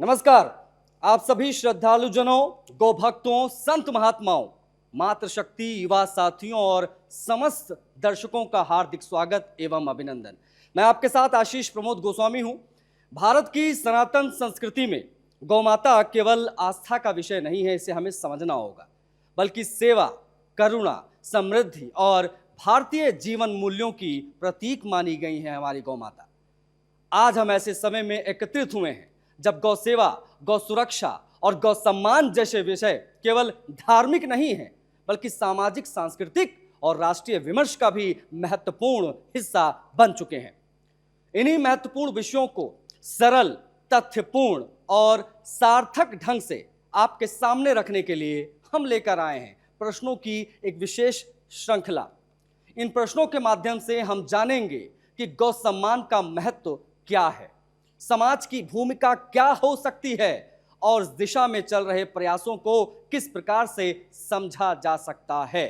नमस्कार। आप सभी श्रद्धालुजनों, गौ भक्तों, संत महात्माओं, मातृशक्ति, युवा साथियों और समस्त दर्शकों का हार्दिक स्वागत एवं अभिनंदन। मैं आपके साथ आशीष प्रमोद गोस्वामी हूं। भारत की सनातन संस्कृति में गौ माता केवल आस्था का विषय नहीं है, इसे हमें समझना होगा, बल्कि सेवा, करुणा, समृद्धि और भारतीय जीवन मूल्यों की प्रतीक मानी गई है हमारी गौ माता। आज हम ऐसे समय में एकत्रित हुए हैं जब गौ सेवा, गौ सुरक्षा और गौ सम्मान जैसे विषय केवल धार्मिक नहीं हैं, बल्कि सामाजिक, सांस्कृतिक और राष्ट्रीय विमर्श का भी महत्वपूर्ण हिस्सा बन चुके हैं। इन्हीं महत्वपूर्ण विषयों को सरल, तथ्यपूर्ण और सार्थक ढंग से आपके सामने रखने के लिए हम लेकर आए हैं प्रश्नों की एक विशेष श्रृंखला। इन प्रश्नों के माध्यम से हम जानेंगे कि गौ सम्मान का महत्व क्या है, समाज की भूमिका क्या हो सकती है और इस दिशा में चल रहे प्रयासों को किस प्रकार से समझा जा सकता है।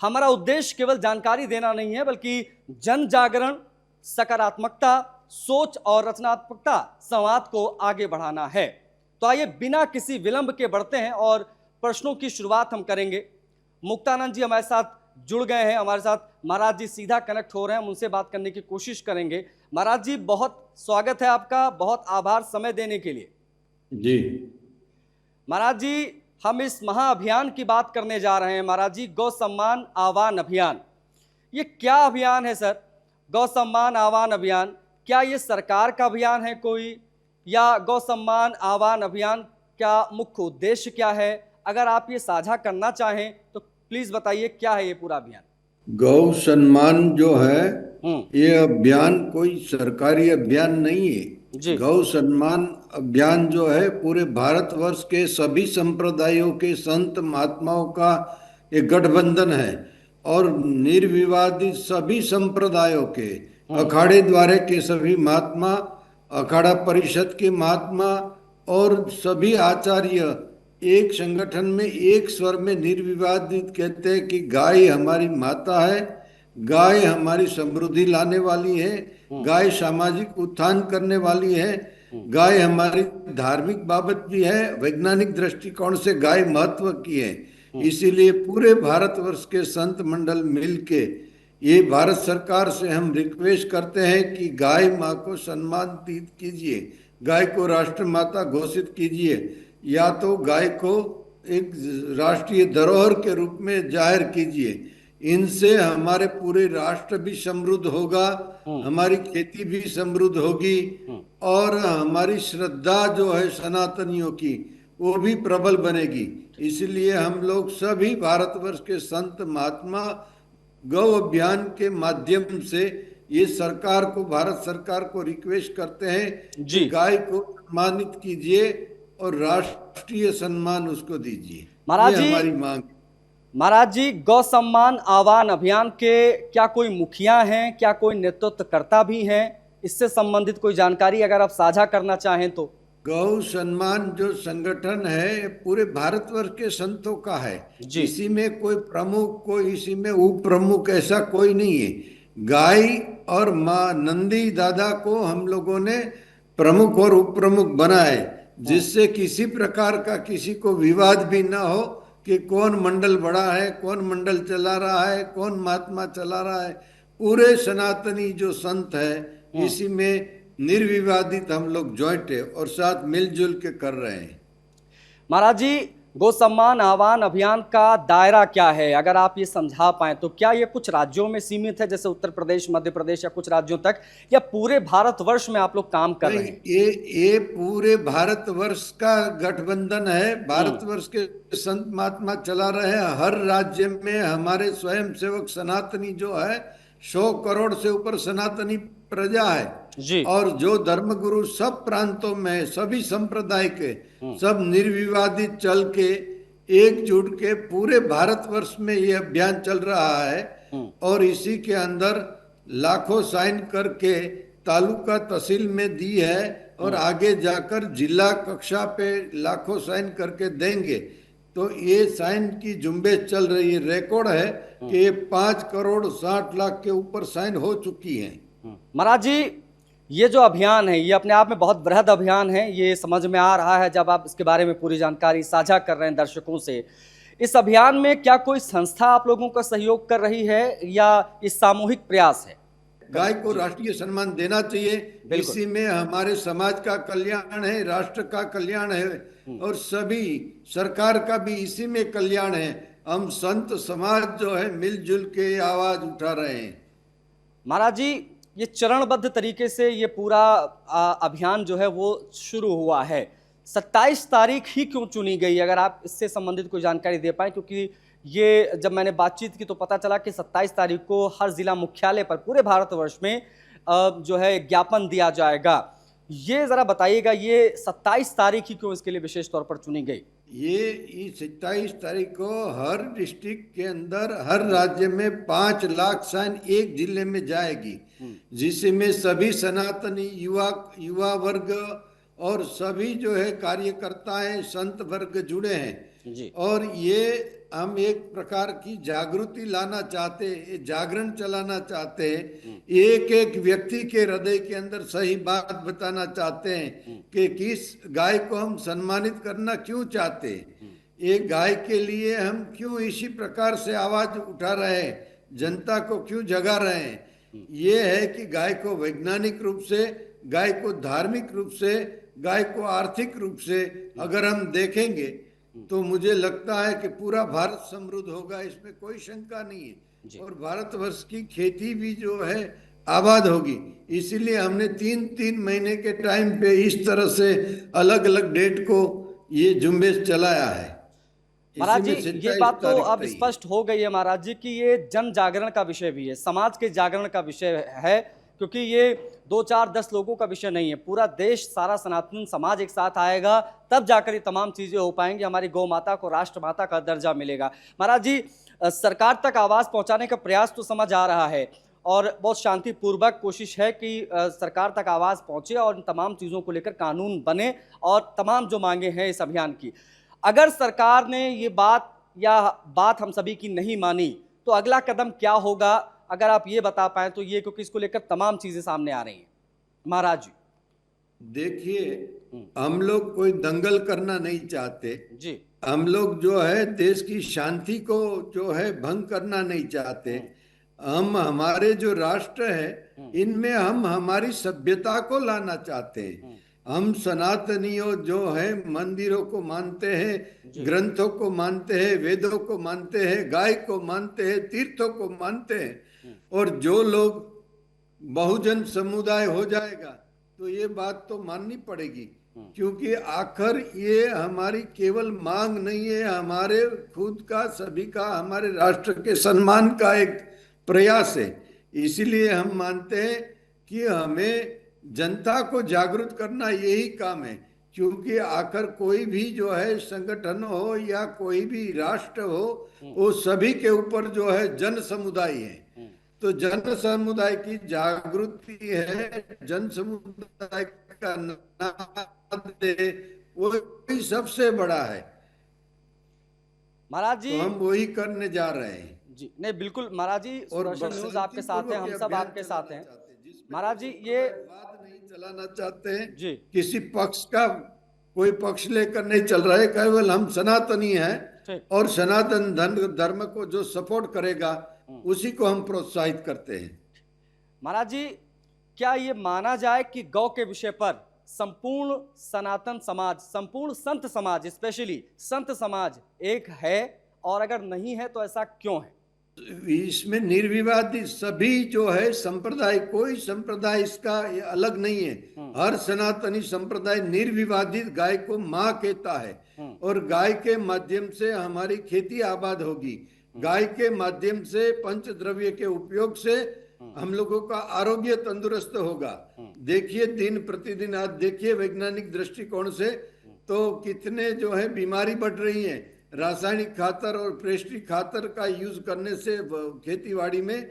हमारा उद्देश्य केवल जानकारी देना नहीं है, बल्कि जन जागरण, सकारात्मकता, सोच और रचनात्मकता, संवाद को आगे बढ़ाना है। तो आइए बिना किसी विलंब के बढ़ते हैं और प्रश्नों की शुरुआत हम करेंगे। मुक्तानंद जी हमारे साथ जुड़ गए हैं, हमारे साथ महाराज जी सीधा कनेक्ट हो रहे हैं, हम उनसे बात करने की कोशिश करेंगे। महाराज जी, बहुत स्वागत है आपका, बहुत आभार समय देने के लिए। जी महाराज जी, हम इस महाअभियान की बात करने जा रहे हैं। महाराज जी, गौ सम्मान आह्वान अभियान, ये क्या अभियान है सर? गौ सम्मान आह्वान अभियान, क्या ये सरकार का अभियान है कोई, या गौ सम्मान आह्वान अभियान का मुख्य उद्देश्य क्या है? अगर आप ये साझा करना चाहें तो प्लीज बताइए, क्या है ये पूरा अभियान? गौ सम्मान जो है ये अभियान कोई सरकारी अभियान नहीं है। गौ सम्मान अभियान जो है पूरे भारतवर्ष के सभी संप्रदायों के संत महात्माओं का एक गठबंधन है और निर्विवादित सभी संप्रदायों के अखाड़े द्वारे के सभी महात्मा, अखाड़ा परिषद के महात्मा और सभी आचार्य एक संगठन में एक स्वर में निर्विवादित कहते हैं कि गाय हमारी माता है, गाय हमारी समृद्धि लाने वाली है, गाय सामाजिक उत्थान करने वाली है, गाय हमारी धार्मिक बाबत भी है, वैज्ञानिक दृष्टिकोण से गाय महत्व की है। इसीलिए पूरे भारतवर्ष के संत मंडल मिलके ये भारत सरकार से हम रिक्वेस्ट करते हैं कि गाय माँ को सम्मानित कीजिए, गाय को राष्ट्र माता घोषित कीजिए, या तो गाय को एक राष्ट्रीय धरोहर के रूप में जाहिर कीजिए। इनसे हमारे पूरे राष्ट्र भी समृद्ध होगा, हमारी खेती भी समृद्ध होगी और हमारी श्रद्धा जो है सनातनियों की वो भी प्रबल बनेगी। इसलिए हम लोग सभी भारतवर्ष के संत महात्मा गौ अभियान के माध्यम से ये सरकार को, भारत सरकार को रिक्वेस्ट करते हैं कि गाय को सम्मानित कीजिए और राष्ट्रीय सम्मान उसको दीजिए। महाराज जी, हमारी मांग। महाराज जी, गौ सम्मान आह्वान अभियान के क्या कोई मुखिया हैं, क्या कोई नेतृत्वकर्ता भी हैं? इससे संबंधित कोई जानकारी अगर आप साझा करना चाहें तो। गौ सम्मान जो संगठन है पूरे भारतवर्ष के संतों का है। इसी में कोई प्रमुख, कोई इसी में उप प्रमुख ऐसा कोई नहीं है। गाय और माँ नंदी दादा को हम लोगों ने प्रमुख और उप प्रमुख बनाए, जिससे किसी प्रकार का किसी को विवाद भी ना हो कि कौन मंडल बड़ा है, कौन मंडल चला रहा है, कौन महात्मा चला रहा है। पूरे सनातनी जो संत है इसी में निर्विवादित हम लोग ज्वाइंट है और साथ मिलजुल के कर रहे हैं। महाराज जी, गौ सम्मान आह्वान अभियान का दायरा क्या है, अगर आप ये समझा पाएं तो? क्या ये कुछ राज्यों में सीमित है, जैसे उत्तर प्रदेश, मध्य प्रदेश, या कुछ राज्यों तक, या पूरे भारतवर्ष में आप लोग काम कर रहे हैं? ये पूरे भारतवर्ष का गठबंधन है। भारतवर्ष के संत महात्मा चला रहे हैं। हर राज्य में हमारे स्वयं सेवक सनातनी जो है 100 करोड़ से ऊपर सनातनी प्रजा है जी। और जो धर्मगुरु सब प्रांतों में, सभी संप्रदाय के सब निर्विवादित चल के एकजुट के पूरे भारतवर्ष में ये अभियान चल रहा है। और इसी के अंदर लाखों साइन करके तालुका तहसील में दी है और आगे जाकर जिला कक्षा पे लाखों साइन करके देंगे। तो ये साइन की झुंबेश चल रही है। रिकॉर्ड है कि 5 करोड़ 60 लाख के ऊपर साइन हो चुकी है। महाराज जी, ये जो अभियान है ये अपने आप में बहुत बृहद अभियान है, ये समझ में आ रहा है जब आप इसके बारे में पूरी जानकारी साझा कर रहे हैं दर्शकों से। इस अभियान में क्या कोई संस्था आप लोगों का सहयोग कर रही है या इस सामूहिक प्रयास है? गाय को राष्ट्रीय सम्मान देना चाहिए, इसी में हमारे समाज का कल्याण है, राष्ट्र का कल्याण है और सभी सरकार का भी इसी में कल्याण है। हम संत समाज जो है मिलजुल के आवाज उठा रहे हैं। महाराज जी, ये चरणबद्ध तरीके से ये पूरा अभियान जो है वो शुरू हुआ है। 27 तारीख ही क्यों चुनी गई, अगर आप इससे संबंधित कोई जानकारी दे पाएं? क्योंकि ये जब मैंने बातचीत की तो पता चला कि 27 तारीख को हर जिला मुख्यालय पर पूरे भारतवर्ष में जो है ज्ञापन दिया जाएगा। ये जरा बताइएगा, ये 27 तारीख ही क्यों इसके लिए विशेष तौर पर चुनी गई? ये 27 तारीख को हर डिस्ट्रिक्ट के अंदर हर राज्य में 5 लाख साइन एक जिले में जाएगी, जिसमें सभी सनातनी युवा वर्ग और सभी जो है कार्यकर्ता हैं, संत वर्ग जुड़े हैं जी। और ये हम एक प्रकार की जागृति लाना चाहते हैं, जागरण चलाना चाहते हैं, एक एक व्यक्ति के हृदय के अंदर सही बात बताना चाहते हैं कि किस गाय को हम सम्मानित करना क्यों चाहते हैं, एक गाय के लिए हम क्यों इसी प्रकार से आवाज उठा रहे हैं, जनता को क्यों जगा रहे हैं। ये है कि गाय को वैज्ञानिक रूप से, गाय को धार्मिक रूप से, गाय को आर्थिक रूप से अगर हम देखेंगे तो मुझे लगता है कि पूरा भारत समृद्ध होगा, इसमें कोई शंका नहीं है। और भारतवर्ष की खेती भी जो है आबाद होगी। इसीलिए हमने 3-3 महीने के टाइम पे इस तरह से अलग अलग डेट को ये झुंबेश चलाया है। महाराज जी, ये बात तो अब स्पष्ट हो गई है महाराज जी कि ये जन जागरण का विषय भी है, समाज के जागरण का विषय है, क्योंकि ये 2-4-10 लोगों का विषय नहीं है। पूरा देश, सारा सनातन समाज एक साथ आएगा, तब जाकर ये तमाम चीज़ें हो पाएंगी, हमारी गौ माता को राष्ट्र माता का दर्जा मिलेगा। महाराज जी, सरकार तक आवाज़ पहुंचाने का प्रयास तो समझ आ रहा है और बहुत शांतिपूर्वक कोशिश है कि सरकार तक आवाज़ पहुंचे और इन तमाम चीज़ों को लेकर कानून बने और तमाम जो मांगे हैं इस अभियान की। अगर सरकार ने ये बात हम सभी की नहीं मानी तो अगला कदम क्या होगा, अगर आप ये बता पाएं तो ये, क्योंकि इसको लेकर तमाम चीजें सामने आ रही हैं। महाराज जी देखिए, हम लोग कोई दंगल करना नहीं चाहते जी, हम लोग जो है देश की शांति को जो है भंग करना नहीं चाहते। हम हमारे जो राष्ट्र है इनमें हम हमारी सभ्यता को लाना चाहते हैं। हम सनातनियों जो है मंदिरों को मानते हैं, ग्रंथों को मानते हैं, वेदों को मानते हैं, गाय को मानते हैं, तीर्थों को मानते हैं। और जो लोग बहुजन समुदाय हो जाएगा तो ये बात तो माननी पड़ेगी, क्योंकि आखिर ये हमारी केवल मांग नहीं है, हमारे खुद का, सभी का, हमारे राष्ट्र के सम्मान का एक प्रयास है। इसीलिए हम मानते हैं कि हमें जनता को जागरूक करना यही काम है, क्योंकि आखिर कोई भी जो है संगठन हो या कोई भी राष्ट्र हो, वो सभी के ऊपर जो है जन समुदाय है। तो जन समुदाय की जागृति है, जन समुदाय का वही सबसे बड़ा है। महाराज जी, तो हम वही करने जा रहे हैं जी। नहीं, बिल्कुल महाराज जी, सुदर्शन न्यूज़ आपके साथ है, हम सब आपके साथ हैं। महाराज जी, ये बात नहीं चलाना चाहते हैं जी, किसी पक्ष का, कोई पक्ष लेकर नहीं चल रहा है, केवल हम सनातनी हैं और सनातन धर्म को जो सपोर्ट करेगा उसी को हम प्रोत्साहित करते हैं। महाराज जी, क्या ये माना जाए कि गौ के विषय पर संपूर्ण सनातन समाज, संपूर्ण संत समाज, स्पेशली संत समाज एक है, और अगर नहीं है तो ऐसा क्यों है? इसमें निर्विवादित सभी जो है संप्रदाय, कोई संप्रदाय इसका अलग नहीं है। हर सनातनी संप्रदाय निर्विवादित गाय को माँ कहता है और गाय के माध्यम से हमारी खेती आबाद होगी, गाय के माध्यम से पंच द्रव्य के उपयोग से हम लोगों का आरोग्य तंदुरुस्त होगा। देखिए दिन प्रतिदिन, आज देखिए वैज्ञानिक दृष्टिकोण से तो कितने जो है बीमारी बढ़ रही है। रासायनिक खातर और प्रेस्टिक खातर का यूज करने से खेतीबाड़ी में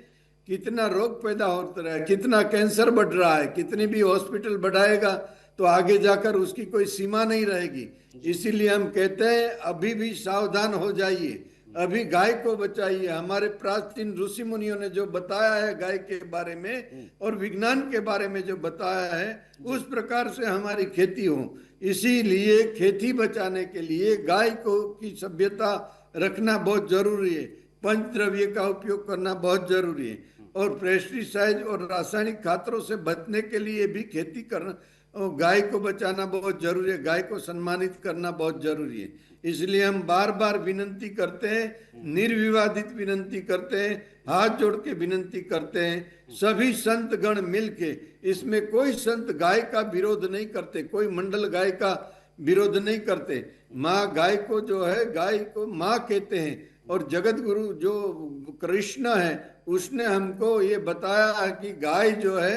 कितना रोग पैदा होता है, कितना कैंसर बढ़ रहा है, कितनी भी हॉस्पिटल बढ़ाएगा तो आगे जाकर उसकी कोई सीमा नहीं रहेगी। इसीलिए हम कहते हैं अभी भी सावधान हो जाइए, अभी गाय को बचाइए। हमारे प्राचीन ऋषि मुनियों ने जो बताया है गाय के बारे में और विज्ञान के बारे में जो बताया है, उस प्रकार से हमारी खेती हो। इसीलिए खेती बचाने के लिए गाय को की सभ्यता रखना बहुत जरूरी है। पंचद्रव्य का उपयोग करना बहुत जरूरी है और पेस्टिसाइड और रासायनिक खातरों से बचने के लिए भी खेती करना और गाय को बचाना बहुत जरूरी है। गाय को सम्मानित करना बहुत जरूरी है। इसलिए हम बार बार विनंती करते हैं, निर्विवादित विनंती करते हैं, हाथ जोड़ के विनंती करते हैं, सभी संत गण मिलके। इसमें कोई संत गाय का विरोध नहीं करते, कोई मंडल गाय का विरोध नहीं करते। माँ गाय को जो है, गाय को माँ कहते हैं और जगत गुरु जो कृष्ण है उसने हमको ये बताया है कि गाय जो है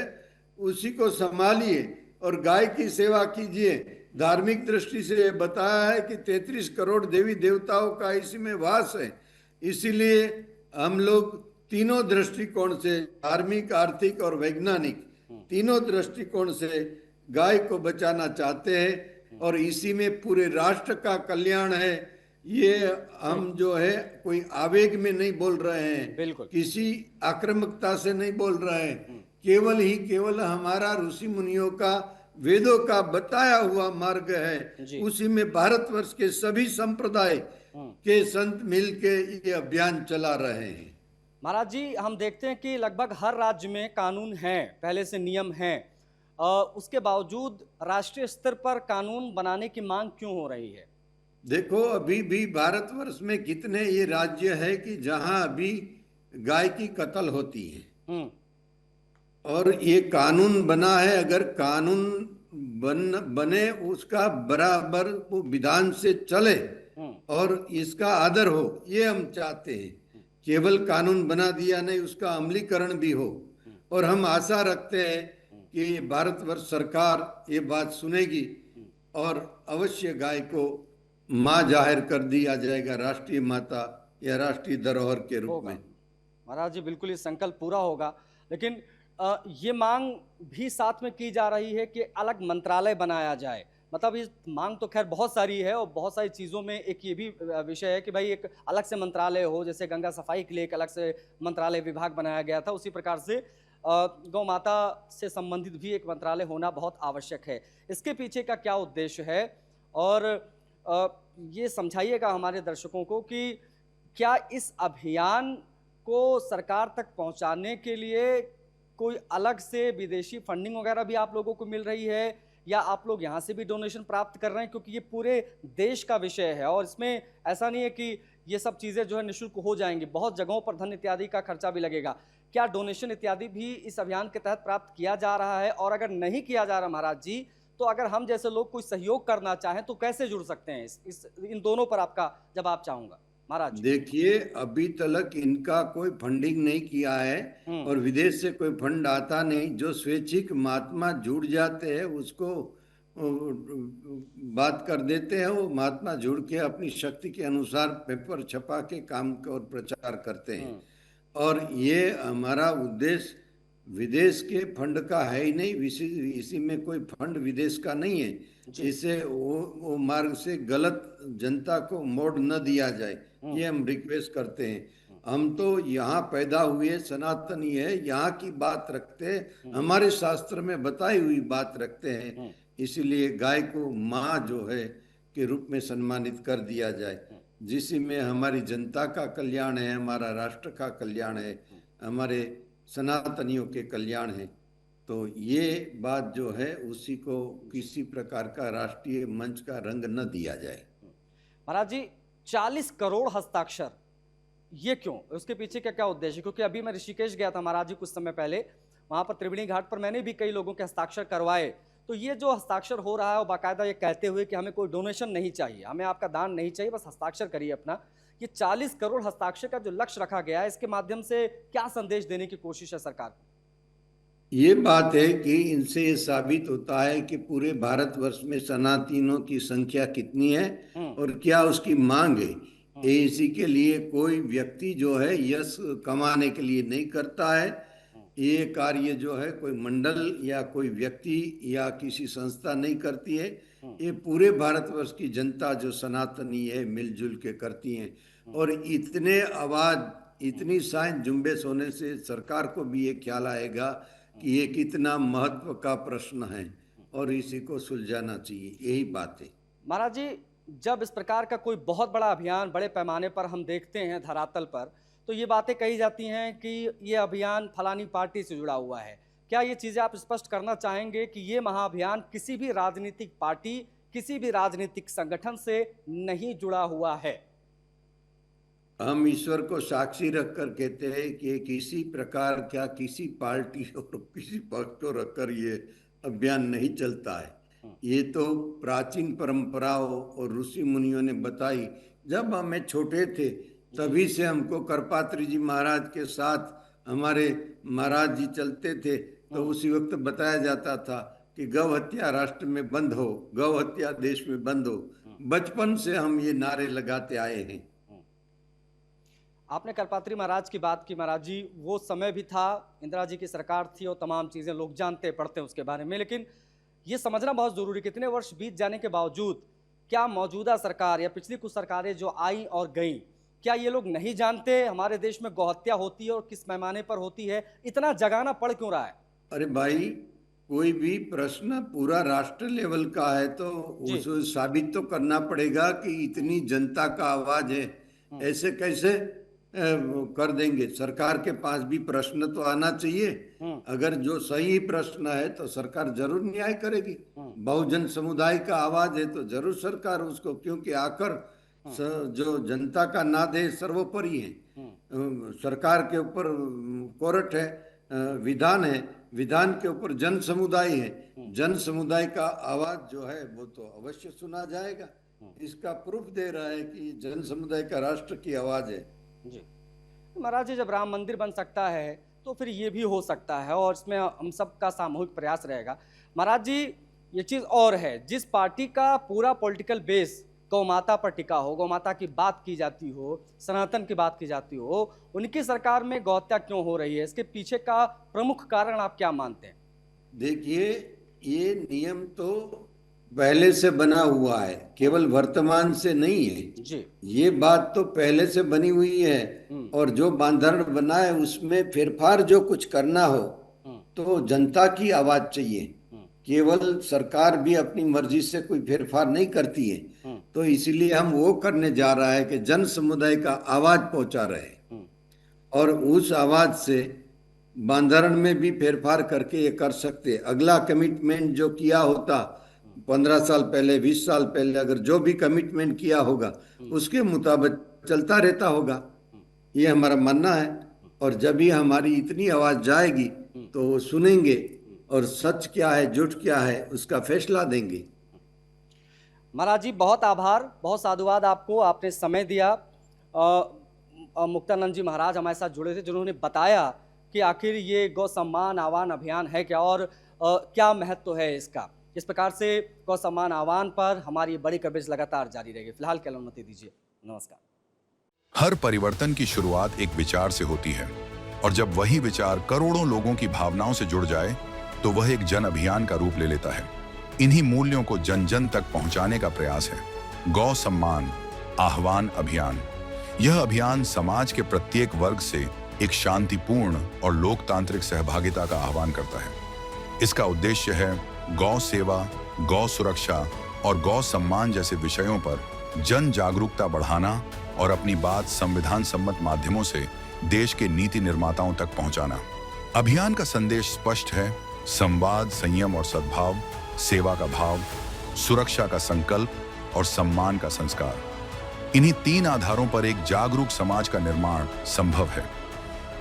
उसी को संभालिए और गाय की सेवा कीजिए। धार्मिक दृष्टि से बताया है कि 33 करोड़ देवी देवताओं का इसी में वास है। इसीलिए हम लोग तीनों दृष्टिकोण से, धार्मिक, आर्थिक और वैज्ञानिक, तीनों दृष्टिकोण से गाय को बचाना चाहते हैं और इसी में पूरे राष्ट्र का कल्याण है। ये हम जो है कोई आवेग में नहीं बोल रहे हैं, बिल्कुल किसी आक्रामकता से नहीं बोल रहे हैं, केवल ही केवल हमारा ऋषि मुनियों का, वेदों का बताया हुआ मार्ग है। उसी में भारतवर्ष के सभी संप्रदाय के संत मिलके ये अभियान चला रहे हैं। महाराज जी, हम देखते हैं कि लगभग हर राज्य में कानून है, पहले से नियम है, उसके बावजूद राष्ट्रीय स्तर पर कानून बनाने की मांग क्यों हो रही है? देखो, अभी भी भारतवर्ष में कितने ये राज्य है कि जहां अभी गाय की कत्ल होती है और ये कानून बना है। अगर कानून बने, उसका बराबर वो विधान से चले और इसका आदर हो, ये हम चाहते हैं। केवल कानून बना दिया नहीं, उसका अमलीकरण भी हो। और हम आशा रखते हैं कि भारतवर्ष सरकार ये बात सुनेगी और अवश्य गाय को माँ जाहिर कर दिया जाएगा, राष्ट्रीय माता या राष्ट्रीय धरोहर के रूप में। महाराज जी, बिल्कुल ये संकल्प पूरा होगा। लेकिन ये मांग भी साथ में की जा रही है कि अलग मंत्रालय बनाया जाए। मतलब इस मांग तो खैर बहुत सारी है और बहुत सारी चीज़ों में एक ये भी विषय है कि भाई एक अलग से मंत्रालय हो, जैसे गंगा सफाई के लिए एक अलग से मंत्रालय विभाग बनाया गया था, उसी प्रकार से गौ माता से संबंधित भी एक मंत्रालय होना बहुत आवश्यक है। इसके पीछे का क्या उद्देश्य है और ये समझाइएगा हमारे दर्शकों को कि क्या इस अभियान को सरकार तक पहुंचाने के लिए कोई अलग से विदेशी फंडिंग वगैरह भी आप लोगों को मिल रही है या आप लोग यहाँ से भी डोनेशन प्राप्त कर रहे हैं? क्योंकि ये पूरे देश का विषय है और इसमें ऐसा नहीं है कि ये सब चीज़ें जो है निःशुल्क हो जाएंगी, बहुत जगहों पर धन इत्यादि का खर्चा भी लगेगा। क्या डोनेशन इत्यादि भी इस अभियान के तहत प्राप्त किया जा रहा है? और अगर नहीं किया जा रहा महाराज जी, तो अगर हम जैसे लोग कोई सहयोग करना चाहें तो कैसे जुड़ सकते हैं? इन दोनों पर आपका जवाब चाहूंगा महाराज। देखिए, अभी तक इनका कोई फंडिंग नहीं किया है और विदेश से कोई फंड आता नहीं। जो स्वैच्छिक महात्मा जुड़ जाते हैं उसको बात कर देते हैं, वो महात्मा जुड़ के अपनी शक्ति के अनुसार पेपर छपा के काम और प्रचार करते हैं। और ये हमारा उद्देश्य विदेश के फंड का है ही नहीं, इसी में कोई फंड विदेश का नहीं है। इसे वो मार्ग से गलत जनता को मोड़ न दिया जाए, ये हम रिक्वेस्ट करते हैं। हम तो यहाँ पैदा हुए, सनातनी है, यहाँ की बात रखते हैं, हमारे शास्त्र में बताई हुई बात रखते हैं। इसीलिए गाय को माँ जो है के रूप में सम्मानित कर दिया जाए, जिसमें हमारी जनता का कल्याण है, हमारा राष्ट्र का कल्याण है, हमारे सनातनियों के कल्याण है। तो ये बात जो है उसी को किसी प्रकार का राष्ट्रीय मंच का रंग न दिया जाए। महाराज जी, 40 करोड़ हस्ताक्षर, ये क्यों? उसके पीछे क्या क्या उद्देश्य? क्योंकि अभी मैं ऋषिकेश गया था महाराज जी कुछ समय पहले, वहां पर त्रिवेणी घाट पर मैंने भी कई लोगों के हस्ताक्षर करवाए। तो ये जो हस्ताक्षर हो रहा है वो बाकायदा ये कहते हुए कि हमें कोई डोनेशन नहीं चाहिए, हमें आपका दान नहीं चाहिए, बस हस्ताक्षर करिए अपना। ये 40 करोड़ हस्ताक्षर का जो लक्ष्य रखा गया है, इसके माध्यम से क्या संदेश देने की कोशिश है सरकार को? ये बात है कि इनसे ये साबित होता है कि पूरे भारतवर्ष में सनातनियों की संख्या कितनी है और क्या उसकी मांग है। इसी के लिए कोई व्यक्ति जो है यश कमाने के लिए नहीं करता है। ये कार्य जो है कोई मंडल या कोई व्यक्ति या किसी संस्था नहीं करती है, ये पूरे भारतवर्ष की जनता जो सनातनी है मिलजुल के करती है। और इतने आवाज, इतनी साइंस जुम्बेश होने से सरकार को भी ये ख्याल आएगा कि ये कितना महत्व का प्रश्न है और इसी को सुलझाना चाहिए। यही बात है महाराज जी। जब इस प्रकार का कोई बहुत बड़ा अभियान बड़े पैमाने पर हम देखते हैं धरातल पर, तो ये बातें कही जाती हैं कि ये अभियान फलानी पार्टी से जुड़ा हुआ है। क्या ये चीज़ें आप स्पष्ट करना चाहेंगे कि ये महाअभियान किसी भी राजनीतिक पार्टी, किसी भी राजनीतिक संगठन से नहीं जुड़ा हुआ है? हम ईश्वर को साक्षी रखकर कहते हैं कि किसी प्रकार क्या किसी पार्टी और किसी पक्ष को रखकर ये अभियान नहीं चलता है। ये तो प्राचीन परंपराओं और ऋषि मुनियों ने बताई। जब हमें छोटे थे तभी से हमको करपात्री जी महाराज के साथ हमारे महाराज जी चलते थे, तो उसी वक्त बताया जाता था कि गौ हत्या राष्ट्र में बंद हो, गौ हत्या देश में बंद हो। बचपन से हम ये नारे लगाते आए हैं। आपने करपात्री महाराज की बात की महाराज जी, वो समय भी था, इंदिरा जी की सरकार थी और तमाम चीज़ें लोग जानते पढ़ते हैं उसके बारे में, लेकिन ये समझना बहुत ज़रूरी कि कितने वर्ष बीत जाने के बावजूद क्या मौजूदा सरकार या पिछली कुछ सरकारें जो आई और गईं, क्या ये लोग नहीं जानते हमारे देश में गौहत्या होती है और किस पैमाने पर होती है? इतना जगाना पड़ क्यों रहा है? अरे भाई, कोई भी प्रश्न पूरा राष्ट्र लेवल का है तो उसको साबित तो करना पड़ेगा कि इतनी जनता का आवाज है। ऐसे कैसे कर देंगे? सरकार के पास भी प्रश्न तो आना चाहिए। अगर जो सही प्रश्न है तो सरकार जरूर न्याय करेगी। बहुजन समुदाय का आवाज है तो जरूर सरकार उसको, क्योंकि आकर जो जनता का नाद है सर्वोपरि है। सरकार के ऊपर कोर्ट है, विधान है, विधान के ऊपर जन समुदाय है। जन समुदाय का आवाज जो है वो तो अवश्य सुना जाएगा। इसका प्रूफ दे रहा है कि जन समुदाय का राष्ट्र की आवाज है। जी महाराज जी, जब राम मंदिर बन सकता है तो फिर ये भी हो सकता है और इसमें हम सबका सामूहिक प्रयास रहेगा। महाराज जी, ये चीज़ और है, जिस पार्टी का पूरा पॉलिटिकल बेस गौ माता पर टिका हो, गौ माता की बात की जाती हो, सनातन की बात की जाती हो, उनकी सरकार में गौहत्या क्यों हो रही है? इसके पीछे का प्रमुख कारण आप क्या मानते हैं? देखिए, ये नियम तो पहले से बना हुआ है, केवल वर्तमान से नहीं है जी। ये बात तो पहले से बनी हुई है। और जो बांधरण बना है उसमें फेरफार जो कुछ करना हो तो जनता की आवाज चाहिए। केवल सरकार भी अपनी मर्जी से कोई फेरफार नहीं करती है। तो इसीलिए हम वो करने जा रहा है कि जन समुदाय का आवाज पहुंचा रहे और उस आवाज से बांधरण में भी फेरफार करके ये कर सकते। अगला कमिटमेंट जो किया होता 15 साल पहले, 20 साल पहले, अगर जो भी कमिटमेंट किया होगा उसके मुताबिक चलता रहता होगा, ये हमारा मानना है। और जब भी हमारी इतनी आवाज जाएगी तो वो सुनेंगे और सच क्या है झूठ क्या है उसका फैसला देंगे। महाराज जी, बहुत आभार, बहुत साधुवाद आपको, आपने समय दिया। मुक्तानंद जी महाराज हमारे साथ जुड़े थे, जिन्होंने बताया कि आखिर ये गौ सम्मान आह्वान अभियान है क्या और क्या महत्व है इसका। इस प्रकार से गौ सम्मान आह्वान पर हमारी बड़ी कवरेज लगातार जारी रहेगी। फिलहाल के लिए अनुमति दीजिए। नमस्कार। हर परिवर्तन की शुरुआत एक विचार से होती है और जब वही विचार करोड़ों लोगों की भावनाओं से जुड़ जाए तो वह एक जन अभियान का रूप ले लेता है। इन्हीं मूल्यों को जन जन तक पहुंचाने का प्रयास है गौ सम्मान आह्वान अभियान। यह अभियान समाज के प्रत्येक वर्ग से एक शांतिपूर्ण और लोकतांत्रिक सहभागिता का आह्वान करता है। इसका उद्देश्य है गौ सेवा, गौ सुरक्षा और गौ सम्मान जैसे विषयों पर जन जागरूकता बढ़ाना और अपनी बात संविधान सम्मत माध्यमों से देश के नीति निर्माताओं तक पहुंचाना। अभियान का संदेश स्पष्ट है: संवाद, संयम और सद्भाव, सेवा का भाव, सुरक्षा का संकल्प और सम्मान का संस्कार। इन्हीं 3 आधारों पर एक जागरूक समाज का निर्माण संभव है।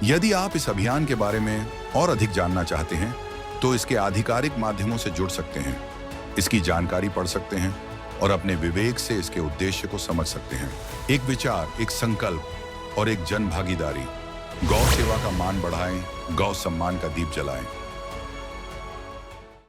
यदि आप इस अभियान के बारे में और अधिक जानना चाहते हैं तो इसके आधिकारिक माध्यमों से जुड़ सकते हैं, इसकी जानकारी पढ़ सकते हैं और अपने विवेक से इसके उद्देश्य को समझ सकते हैं। एक विचार, एक संकल्प और एक जन भागीदारी। गौ सेवा का मान बढ़ाएं, गौ सम्मान का दीप जलाएं।